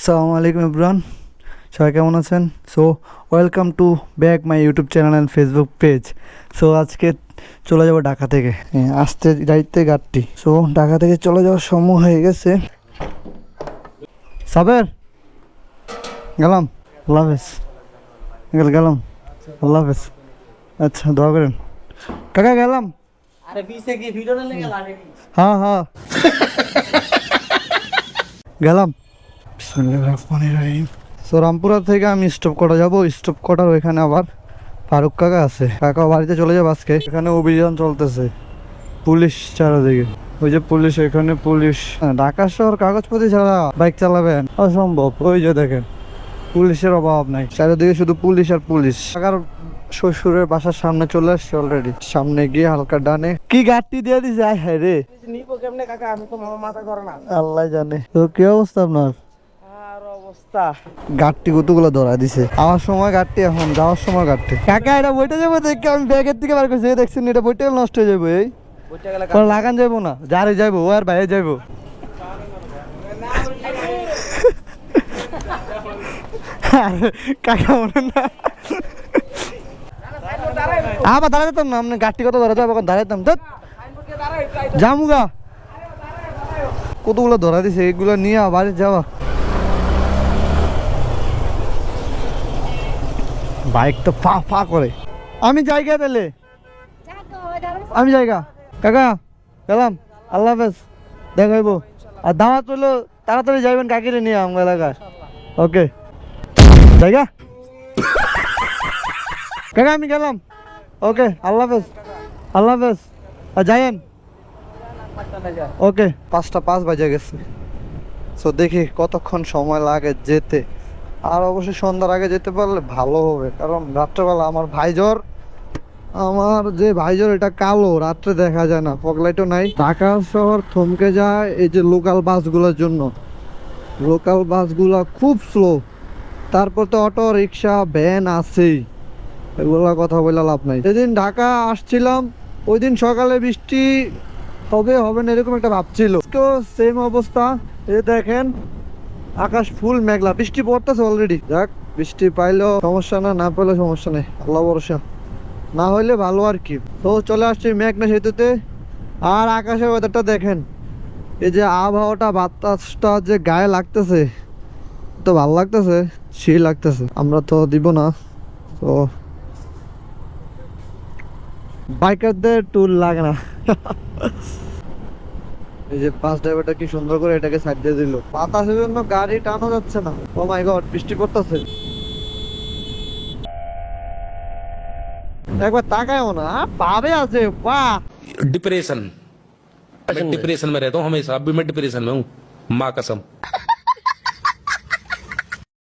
আসসালামু আলাইকুম এভরিওয়ান, সবাই কেমন আছেন? So welcome to back my YouTube channel and Facebook page. So আজকে চলে যাব ঢাকা থেকে, আসতে যাইতে গাড়িটি। সো ঢাকা থেকে চলে যাওয়ার সময় হয়ে গেছে। সাবের গেলাম, আল্লাহ হাফেজ। গেলাম, আল্লাহ হাফেজ। আচ্ছা, দোয়া করেন কাকা। গেলাম। হ্যাঁ হ্যাঁ গেলাম। সো রামপুরা থেকে আমি স্টপ কটা যাবো, স্টপ কটার ওইখানে আবার ফারুক কাকা আছে, কাকা বাড়িতে চলে যাবো আজকে। এখানে অভিযান চলতেছে, পুলিশ চারদিকে। ওই যে পুলিশ, এখানে পুলিশ। ঢাকা শহর কাগজপত্র ছাড়া বাইক চালাবেন অসম্ভব। ওই যে দেখেন, পুলিশের অভাব নাই, চারিদিকে শুধু পুলিশ আর পুলিশ। কাকার শ্বশুরের বাসার সামনে চলে আসছে অলরেডি। সামনে গিয়ে হালকা ডানে কি গাড়ি দিয়ে দিছে, আয় হায় রে। আল্লাহ জানে। তো কি অবস্থা আপনার? গাড়ি কতগুলো ধরা দিছে, আমার সময় গাড়ি, এখন যাওয়ার সময় গাড়ি। কাকা এটা বইটা যাবো দেখে আমি ব্যাগের থেকে বার করছি, দেখছেন এটা বইটা নষ্ট হয়ে যাবো। এই লাগান যাবো না, যারে যাবো ও আর বাইরে যাবো। কাকা মনে না আবার দাঁড়াতাম না, আপনি গাড়ি কত ধরা যাবো, দাঁড়াতাম জামুগা। কতগুলো ধরা দিছে, এগুলো নিয়ে বাড়ি যাওয়া। বাইক তো ফা ফা করে। আমি জায়গা পেলে আমি জায়গা। কাকা গেলাম, আল্লাহ হাফেজ, দেখাইবো। আর দাওয়াত হইলো তাড়াতাড়ি যাইবেন কাকিরে নিয়ে আমার এলাকায়। ওকে জায়গা কাকা, আমি গেলাম। ওকে আল্লাহ হাফেজ, আল্লাহ হাফেজ। আর যাইয়েন। ওকে 5:05 বাজে গেছে। সো দেখি কতক্ষণ সময় লাগে যেতে। আর অবশ্যই সন্ধ্যার আগে যেতে পারলে ভালো হবে, কারণ রাত্রেবেলা আমার ভাইজর, আমার যে ভাইজর এটা কালো, রাত্রে দেখা যায় না, ফগলাইটও নাই। ঢাকা শহর থমকে যায় এই যে লোকাল বাসগুলোর জন্য। লোকাল বাসগুলো খুব স্লো, তারপর তো অটো রিক্সা ভ্যান আছেই, এগুলা কথা বলে লাভ নাই। যেদিন ঢাকা আসছিলাম ওই দিন সকালে বৃষ্টি হবে না এরকম একটা ভাবছিল, সেম অবস্থা। এই দেখেন আকাশ ফুল মেঘলা, বৃষ্টি পড়তেছে অলরেডি। যাক, বৃষ্টি পাইলেও সমস্যা না, না পাইলেও সমস্যা নেই, আল্লাহ ভরসা। না হইলে ভালো আর কি। তো চলে আসছি মেঘনা সেতুতে। আর আকাশের ওয়েদারটা দেখেন, এই যে আবহাওয়াটা, বাতাসটা যে গায়ে লাগতেছে, তো ভালো লাগতেছে, সেই লাগতেছে। আমরা তো দিব না, তো বাইকারদের টুল লাগে না। এই যে বাস ড্রাইভারটা কি সুন্দর করে এটাকে সাইড দিয়ে দিল, বাতাসের জন্য গাড়ি টানো যাচ্ছে না। ও মাই গড, বৃষ্টি পড়তেছে। একবার তাকায়ও না, পাবে আছে। বাহ, डिप्रेशन मैं डिप्रेशन में रहता हूँ हमेशा। अभी मैं डिप्रेशन में हूँ, माँ कसम।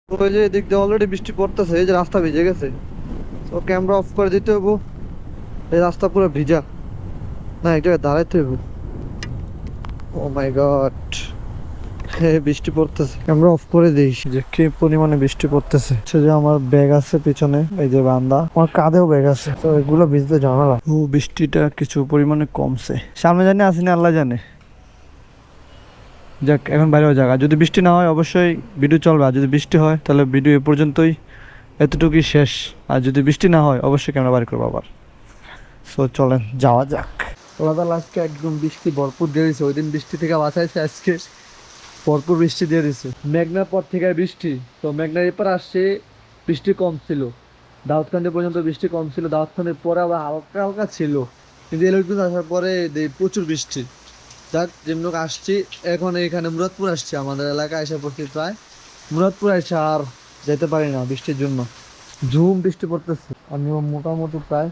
ওই যে এদিক দিয়ে অলরেডি বৃষ্টি পড়তেছে, এই যে রাস্তা ভিজে গেছে। তো ক্যামেরা অফ করে দিতে হবো, এই রাস্তা পুরো ভিজা। না, এটা দাঁড়াইতে হবো। ও মাই গড, বৃষ্টি পড়তেছে। ক্যামেরা অফ করে দিই, যে কি পরিমাণে বৃষ্টি পড়তেছে। যে আমার ব্যাগ আছে পিছনে, এই যে বান্দা, আমার কাঁধেও ব্যাগ আছে, তো এগুলো ভিজতে ঝামেলা। ও বৃষ্টিটা কিছু পরিমাণে কমছে, সামনে জানি আসেনি আল্লাহ জানে। যাক, এখন বাইরেও জায়গা। যদি বৃষ্টি না হয় অবশ্যই ভিডিও চলবে, আর যদি বৃষ্টি হয় তাহলে ভিডিও এ পর্যন্তই, এতটুকুই শেষ। আর যদি বৃষ্টি না হয় অবশ্যই ক্যামেরা বাইর করবো আবার। সো চলেন যাওয়া যাক। আল্লাহ আজকে একদম বৃষ্টি ভরপুর দিয়ে দিচ্ছে, ওই দিন বৃষ্টি থেকে বাঁচাইছে, আজকে ভরপুর বৃষ্টি দিয়ে দিছে। মেঘনার পর থেকে বৃষ্টি, তো মেঘনার এরপর আসছে বৃষ্টি কম ছিল, দাউদকান্দি পর্যন্ত বৃষ্টি কম ছিল, দাউদকান্দির পরে আবার হালকা হালকা ছিল, কিন্তু এলুটুস আসার পরে প্রচুর বৃষ্টি। যাক, যেমন আসছি এখন এখানে মুরাদপুর আসছি, আমাদের এলাকায় এসে পড়ছি প্রায়। মুরাদপুর এসে আর যেতে পারি না বৃষ্টির জন্য, ঝুম বৃষ্টি পড়তেছে। আমি মোটামুটি প্রায়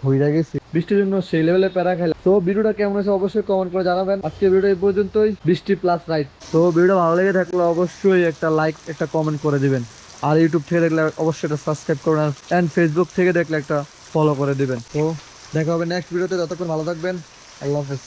হয়ে গেছি বৃষ্টির জন্য, সেই লেভেলে প্যারা খাইলাম। তো ভিডিওটা কেমন হয়েছে অবশ্যই কমেন্ট করে জানাবেন। আজকে ভিডিও এই পর্যন্তই, বৃষ্টি প্লাস রাইড। তো ভিডিও ভালো লেগে থাকলে অবশ্যই একটা লাইক, একটা কমেন্ট করে দিবেন। আর ইউটিউব থেকে দেখলে অবশ্যই একটা সাবস্ক্রাইব করবেন, অ্যান্ড ফেসবুক থেকে দেখলে একটা ফলো করে দিবেন। তো দেখা হবে নেক্সট ভিডিওতে, ততক্ষণ ভালো থাকবেন, আল্লাহ হাফেজ।